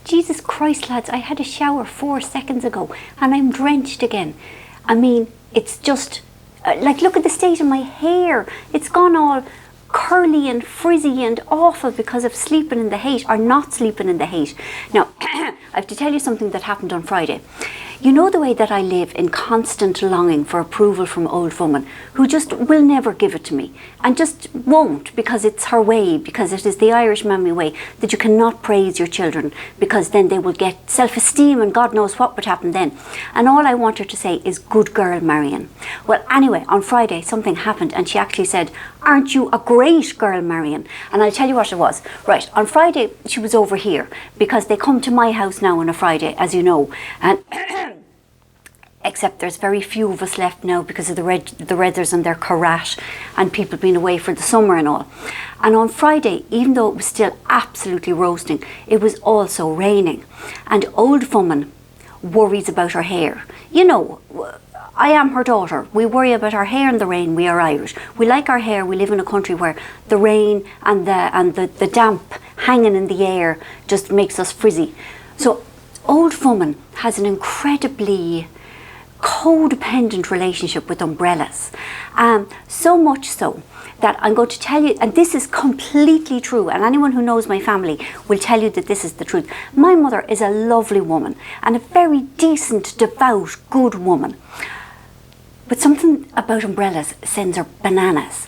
Jesus Christ, lads, I had a shower 4 seconds ago and I'm drenched again. I mean, it's just, like, look at the state of my hair. It's gone all curly and frizzy and awful because of sleeping in the heat, or not sleeping in the heat. Now, I have to tell you something that happened on Friday. You know the way that I live in constant longing for approval from old woman who just will never give it to me and just won't, because it's her way, because it is the Irish mammy way that you cannot praise your children because then they will get self-esteem and God knows what would happen then. And all I want her to say is, good girl, Marian. Well, anyway, on Friday something happened and she actually said, aren't you a great girl, Marian? And I'll tell you what it was. Right, on Friday she was over here because they come to my house now on a Friday, as you know, and except there's very few of us left now because of the Redders and their karat and people being away for the summer and all. And on Friday, even though it was still absolutely roasting, it was also raining. And old woman worries about her hair. You know, I am her daughter. We worry about our hair in the rain. We are Irish. We like our hair. We live in a country where the rain and the damp hanging in the air just makes us frizzy. So old woman has an incredibly codependent relationship with umbrellas, so much so that I'm going to tell you, and this is completely true, and anyone who knows my family will tell you that this is the truth. My mother is a lovely woman and a very decent, devout, good woman, but something about umbrellas sends her bananas.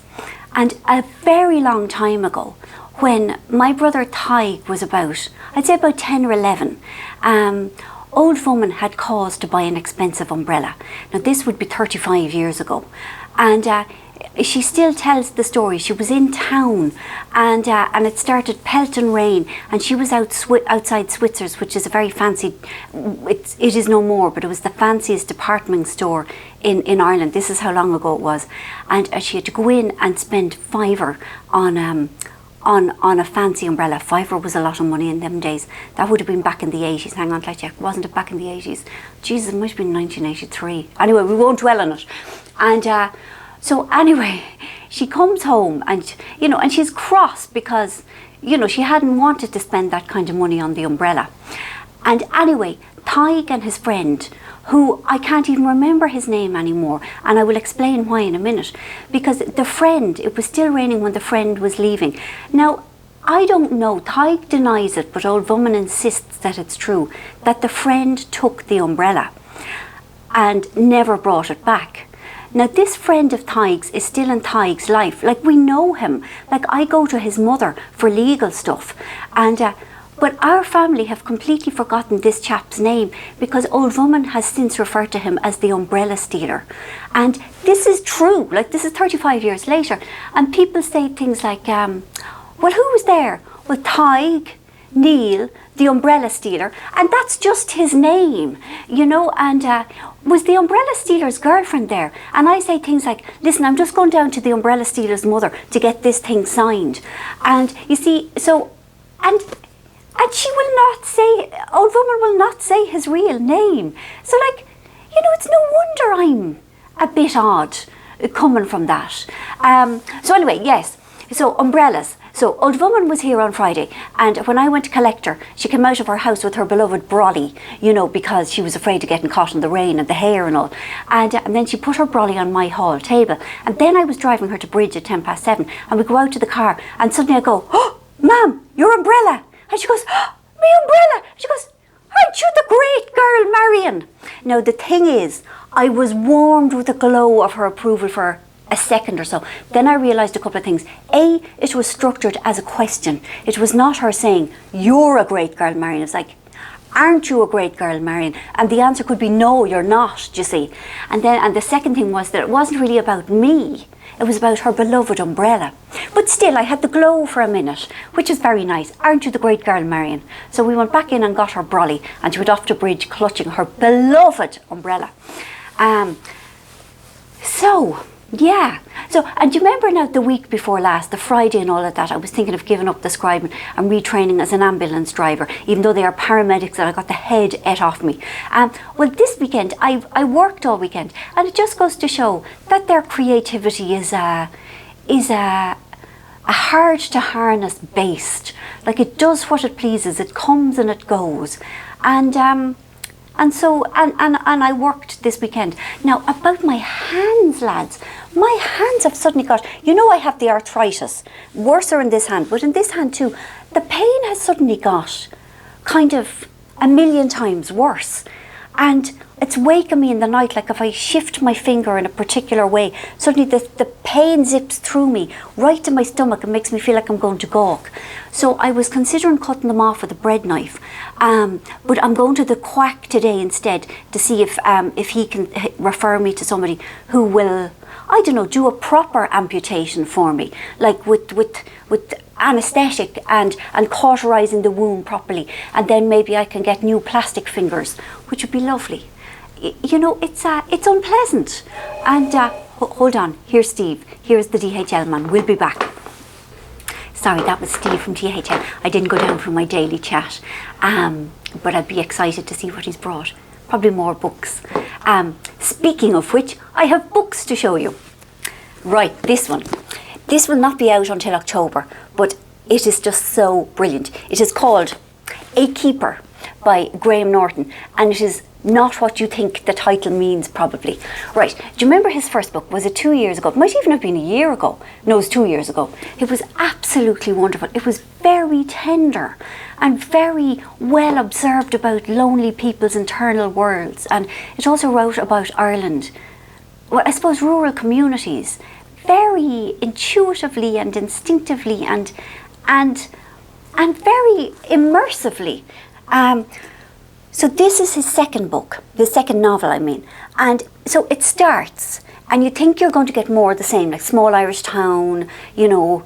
And a very long time ago, when my brother Ty was about, I'd say about 10 or 11, old woman had cause to buy an expensive umbrella. Now this would be 35 years ago, and she still tells the story. She was in town and it started pelting rain and she was outside Switzer's, which is a very fancy, it is no more, but it was the fanciest department store in Ireland. This is how long ago it was. And she had to go in and spend £5 on a fancy umbrella. £5 was a lot of money in them days. That would have been back in the 80s. Hang on, let's check. Wasn't it back in the 80s? Jesus, it might have been 1983. Anyway, we won't dwell on it. And so anyway, she comes home and, you know, and she's cross because, you know, she hadn't wanted to spend that kind of money on the umbrella. And anyway, Tyg and his friend, who I can't even remember his name anymore, and I will explain why in a minute, because the friend, it was still raining when the friend was leaving. Now, I don't know, Tyg denies it, but old woman insists that it's true, that the friend took the umbrella and never brought it back. Now, this friend of Tyg's is still in Tyg's life. Like, we know him. Like, I go to his mother for legal stuff. And but our family have completely forgotten this chap's name because old woman has since referred to him as the umbrella stealer. And this is true. Like, this is 35 years later. And people say things like, well, who was there? Well, Tyg, Neil, the umbrella stealer, and that's just his name, you know. And was the umbrella stealer's girlfriend there? And I say things like, listen, I'm just going down to the umbrella stealer's mother to get this thing signed. And you see, so, and she will not say, old woman will not say his real name. So, like, you know, it's no wonder I'm a bit odd coming from that. So anyway, yes, so umbrellas. So old woman was here on Friday, and when I went to collect her, she came out of her house with her beloved brolly, you know, because she was afraid of getting caught in the rain and the hair and all. And then she put her brolly on my hall table. And then I was driving her to Bridge at 7:10, and we go out to the car, and suddenly I go, oh, Ma'am, your umbrella. And she goes, oh, my umbrella. She goes, aren't you the great girl, Marian? Now, the thing is, I was warmed with the glow of her approval for a second or so. Then I realised a couple of things. A, it was structured as a question. It was not her saying, you're a great girl, Marian. It's like, aren't you a great girl, Marian? And the answer could be, no, you're not, you see. And the second thing was that it wasn't really about me. It was about her beloved umbrella. But still, I had the glow for a minute, which is very nice. Aren't you the great girl, Marian? So we went back in and got her brolly, and she went off to Bridge clutching her beloved umbrella. Yeah. So, and do you remember now the week before last, the Friday and all of that, I was thinking of giving up the scribing and retraining as an ambulance driver, even though they are paramedics and I got the head ate off me. Well, this weekend, I worked all weekend, and it just goes to show that their creativity is a hard to harness beast. Like, it does what it pleases, it comes and it goes. And so I worked this weekend. Now, about my hands, lads, my hands have suddenly got, you know, I have the arthritis, worse in this hand, but in this hand too, the pain has suddenly got kind of a million times worse. And it's waking me in the night, like if I shift my finger in a particular way, suddenly the pain zips through me, right to my stomach, and makes me feel like I'm going to gawk. So I was considering cutting them off with a bread knife, but I'm going to the quack today instead to see if he can refer me to somebody who will, I don't know, do a proper amputation for me, like with anaesthetic and cauterising the wound properly, and then maybe I can get new plastic fingers, which would be lovely. You know, it's unpleasant. And hold on, here's Steve. Here's the DHL man. We'll be back. Sorry, that was Steve from DHL. I didn't go down for my daily chat, but I'd be excited to see what he's brought. Probably more books. Speaking of which, I have books to show you. Right, this one. This will not be out until October, but it is just so brilliant. It is called A Keeper by Graham Norton, and it is not what you think the title means, probably. Right, do you remember his first book? Was it 2 years ago? It might even have been a year ago. No, it was 2 years ago. It was absolutely wonderful. It was very tender and very well observed about lonely people's internal worlds. And it also wrote about Ireland, well, I suppose rural communities, very intuitively and instinctively and very immersively. So this is his second book, the second novel, I mean. And so it starts, and you think you're going to get more of the same, like small Irish town, you know,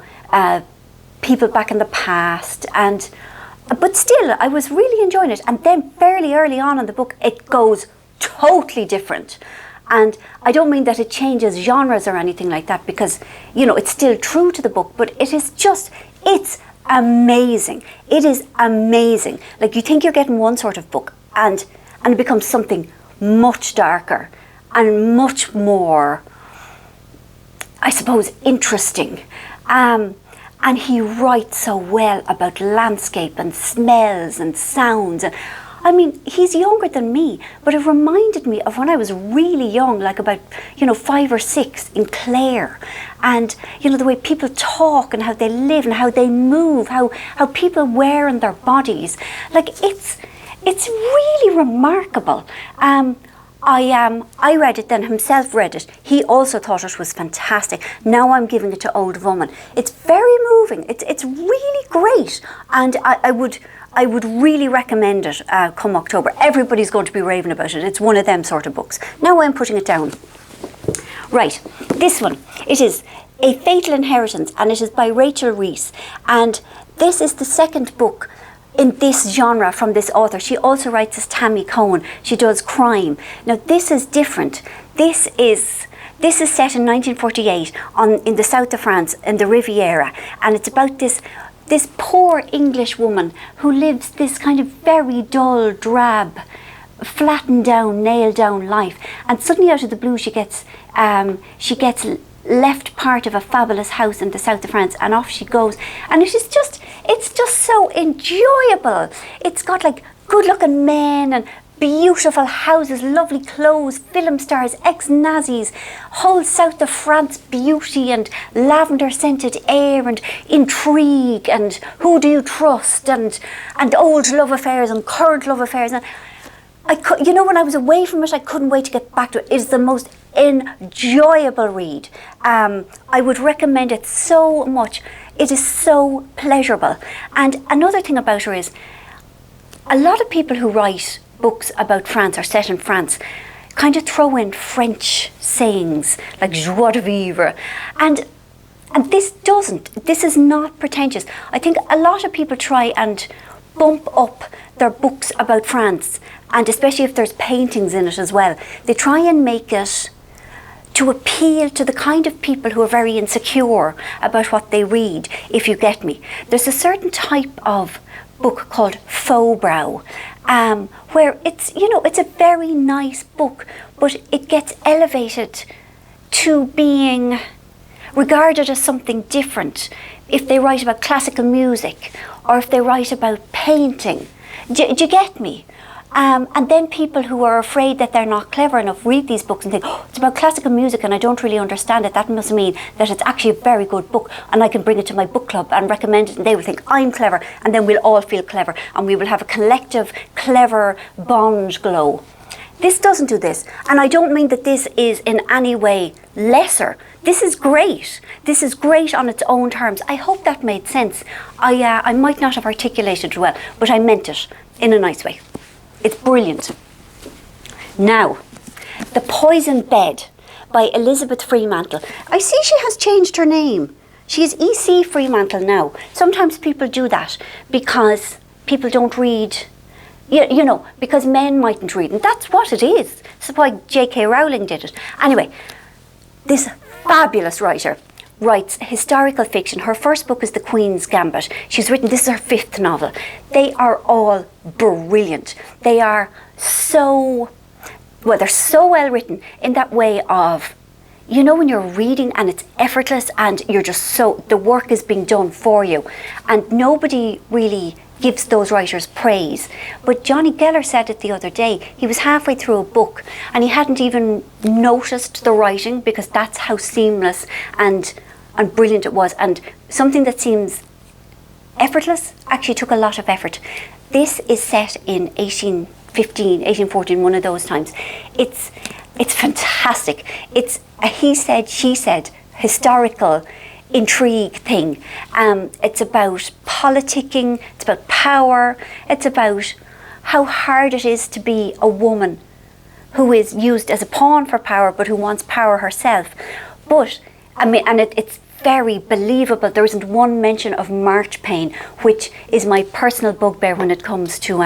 people back in the past, but still, I was really enjoying it. And then fairly early on in the book, it goes totally different. And I don't mean that it changes genres or anything like that, because, you know, it's still true to the book, but it is just, it's amazing. It is amazing. Like, you think you're getting one sort of book, and it becomes something much darker and much more, I suppose, interesting. And he writes so well about landscape and smells and sounds. I mean, he's younger than me, but it reminded me of when I was really young, like about, 5 or 6 in Clare. And, the way people talk and how they live and how they move, how people wear in their bodies. Like, it's really remarkable. I read it, then himself read it. He also thought it was fantastic. Now I'm giving it to Old Woman. It's very moving. It's really great. And I would really recommend it come October. Everybody's going to be raving about it. It's one of them sort of books. Now I'm putting it down. Right, this one. It is A Fatal Inheritance, and it is by Rachel Reese. And this is the second book in this genre from this author. She also writes as Tammy Cohen. She does crime. Now this is different. This is set in 1948 in the south of France, in the Riviera, and it's about this poor English woman who lives this kind of very dull, drab, flattened down, nailed down life, and suddenly out of the blue she gets left part of a fabulous house in the south of France, and off she goes, and it's just so enjoyable. It's got like good looking men and beautiful houses, lovely clothes, film stars, ex-Nazis, whole south of France beauty and lavender scented air and intrigue and who do you trust and old love affairs and current love affairs. And when I was away from it, I couldn't wait to get back to it. It's the most enjoyable read. I would recommend it so much. It is so pleasurable. And another thing about her is, a lot of people who write books about France or set in France kind of throw in French sayings like joie de vivre, and this doesn't. This is not pretentious. I think a lot of people try and bump up their books about France, and especially if there's paintings in it as well, they try and make it to appeal to the kind of people who are very insecure about what they read, if you get me. There's a certain type of book called faux-brow, where it's a very nice book, but it gets elevated to being regarded as something different if they write about classical music, or if they write about painting. Do you get me? And then people who are afraid that they're not clever enough read these books and think, oh, it's about classical music and I don't really understand it. That must mean that it's actually a very good book and I can bring it to my book club and recommend it, and they will think I'm clever, and then we'll all feel clever and we will have a collective clever bond glow. This doesn't do this, and I don't mean that this is in any way lesser. This is great. This is great on its own terms. I hope that made sense. I might not have articulated it well, but I meant it in a nice way. It's brilliant. Now, The Poisoned Bed by Elizabeth Fremantle. I see she has changed her name. She is E.C. Fremantle now. Sometimes people do that because people don't read, you know, because men mightn't read. And that's what it is. That's why J.K. Rowling did it. Anyway, this fabulous writer writes historical fiction. Her first book is The Queen's Gambit. She's written, this is her 5th novel. They are all brilliant. They are so, well, they're so well written in that way of, you know, when you're reading and it's effortless and you're just so, the work is being done for you. And nobody really gives those writers praise. But Johnny Geller said it the other day. He was halfway through a book and he hadn't even noticed the writing because that's how seamless and brilliant it was. And something that seems effortless actually took a lot of effort. This is set in 1815, 1814, one of those times. It's fantastic. It's a he said, she said, historical intrigue thing. It's about politicking, it's about power, it's about how hard it is to be a woman who is used as a pawn for power but who wants power herself. But, I mean, and it's very believable. There isn't one mention of marchpane, which is my personal bugbear when it comes to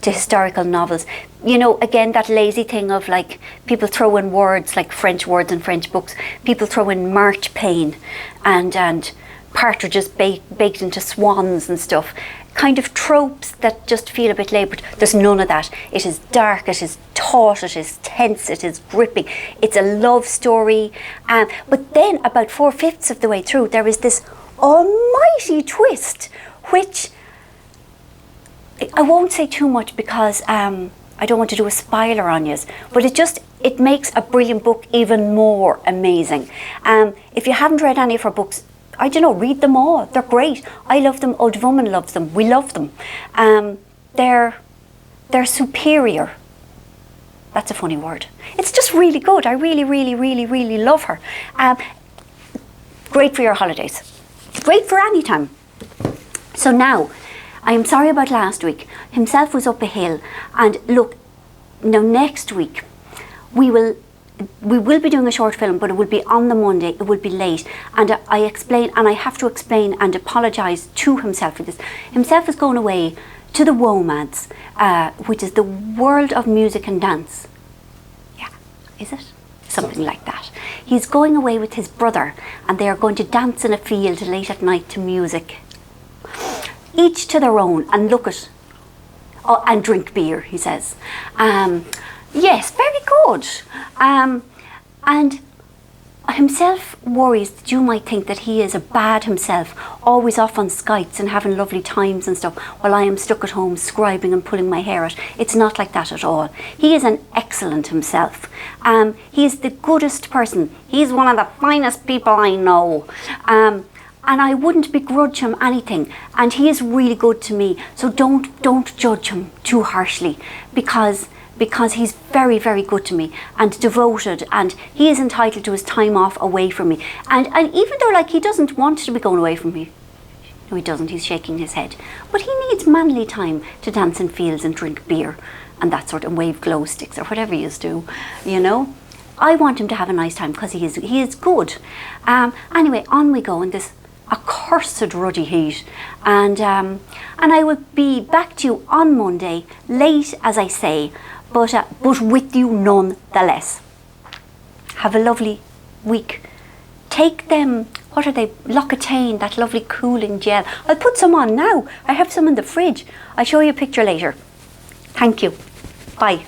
historical novels. You know, again, that lazy thing of like people throw in words like French words in French books. People throw in marchpane and partridges baked into swans and stuff. Kind of tropes that just feel a bit laboured. There's none of that. It is dark, it is taut, it is tense, it is gripping. It's a love story. But then about 4/5 of the way through, there is this almighty twist, which I won't say too much because I don't want to do a spoiler on you, but it makes a brilliant book even more amazing. If you haven't read any of her books, I don't know, read them all. They're great. I love them. Old Woman loves them. We love them. They're superior. That's a funny word. It's just really good. I really, really, really, really love her. Great for your holidays. Great for any time. So now, I am sorry about last week. Himself was up a hill. And look, now next week, we will be doing a short film, but it will be on the Monday. It will be late. And I explain, and I have to explain and apologise to Himself for this. Himself is going away to the WOMADs, which is the World of Music and Dance. Yeah, is it? Something like that. He's going away with his brother, and they are going to dance in a field late at night to music. Each to their own, and look at, oh, and drink beer, he says. Yes, very good. And Himself worries that you might think that he is a bad himself, always off on skites and having lovely times and stuff, while I am stuck at home scribing and pulling my hair out. It's not like that at all. He is an excellent himself. He is the goodest person. He's one of the finest people I know. And I wouldn't begrudge him anything. And he is really good to me. So don't judge him too harshly, because he's very, very good to me and devoted, and he is entitled to his time off away from me. And even though like he doesn't want to be going away from me, no he doesn't, he's shaking his head, but he needs manly time to dance in fields and drink beer and that sort of wave glow sticks or whatever he do, you know. I want him to have a nice time because he is good. Anyway, on we go in this accursed ruddy heat, and I will be back to you on Monday, late as I say, but with you nonetheless. Have a lovely week. Take them, what are they, L'Occitane, that lovely cooling gel. I'll put some on now. I have some in the fridge. I'll show you a picture later. Thank you. Bye.